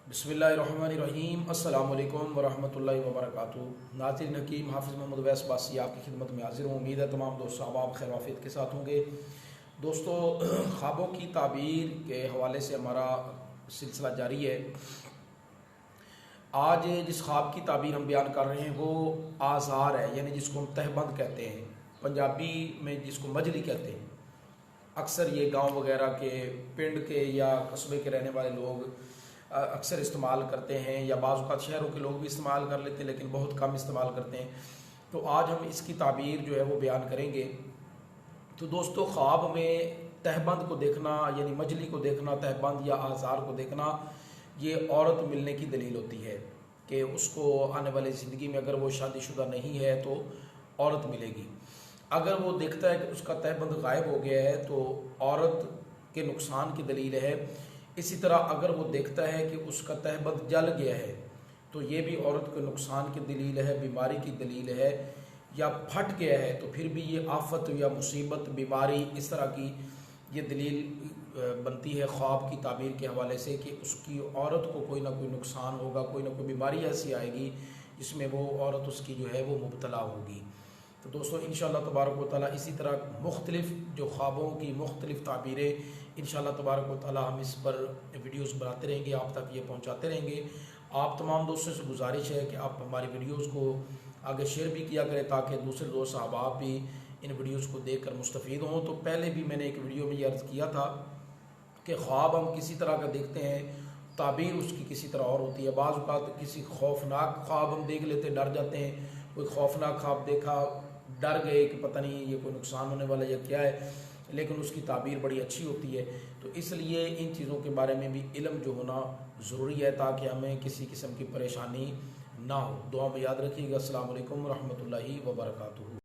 बिस्मिल्लाहिर्रहमानिर्रहीम अस्सलाम वालेकुम वरहमतुल्लाहि वबरकातुहू। नाज़रीन हकीम हाफिज़ मोहम्मद वैस बासी आपकी खिदमत में हाजिर हूँ। उम्मीद है तमाम दोस्त आप खैर वाफियत के साथ होंगे। दोस्तों, ख्वाबों की ताबीर के हवाले से हमारा सिलसिला जारी है। आज जिस ख्वाब की ताबीर हम बयान कर रहे हैं वो आज़ार है, यानी जिसको हम तहबंद कहते हैं, पंजाबी में जिसको मजली कहते हैं। अक्सर ये गांव वगैरह के, पिंड के या कस्बे के रहने वाले लोग अक्सर इस्तेमाल करते हैं, या बाज़ औक़ात शहरों के लोग भी इस्तेमाल कर लेते हैं, लेकिन बहुत कम इस्तेमाल करते हैं। तो आज हम इसकी ताबीर जो है वो बयान करेंगे। तो दोस्तों, ख्वाब में तहबंद को देखना, यानी मजली को देखना, तहबंद या आज़ार को देखना, ये औरत मिलने की दलील होती है कि उसको आने वाली ज़िंदगी में अगर वो शादीशुदा नहीं है तो औरत मिलेगी। अगर वो देखता है कि उसका तहबंद गायब हो गया है तो औरत के नुकसान की दलील है। इसी तरह अगर वो देखता है कि उसका तहबंद जल गया है तो ये भी औरत के नुकसान की दलील है, बीमारी की दलील है। या फट गया है तो फिर भी ये आफत या मुसीबत, बीमारी, इस तरह की ये दलील बनती है ख्वाब की ताबीर के हवाले से कि उसकी औरत को कोई ना कोई नुकसान होगा, कोई ना कोई बीमारी ऐसी आएगी जिसमें वो औरत उसकी जो है वो मुब्तला होगी। तो दोस्तों, इंशाअल्लाह तबारक व तआला इसी तरह मुख्तलिफ़ जो ख्वाबों की मुख्तलिफ़ ताबीरें इंशाअल्लाह तबारक व तआला हम इस पर वीडियोस बनाते रहेंगे, आप तक ये पहुंचाते रहेंगे। आप तमाम दोस्तों से गुजारिश है कि आप हमारी वीडियोस को आगे शेयर भी किया करें ताकि दूसरे दोस्त अहबाब भी इन वीडियोस को देखकर मुस्तफ़ीद हों। तो पहले भी मैंने एक वीडियो में ये अर्ज़ किया था कि ख्वाब हम किसी तरह का देखते हैं, ताबीर उसकी किसी तरह और होती है। बाज़ औक़ात किसी खौफनाक ख्वाब हम देख लेते, डर जाते हैं। कोई खौफनाक ख्वाब देखा, डर गए कि पता नहीं ये कोई नुकसान होने वाला या क्या है, लेकिन उसकी ताबीर बड़ी अच्छी होती है। तो इसलिए इन चीज़ों के बारे में भी इल्म जो होना ज़रूरी है ताकि हमें किसी किस्म की परेशानी ना हो। दुआ में याद रखिएगा। अस्सलाम वालेकुम रहमतुल्लाहि व बरकातुहू।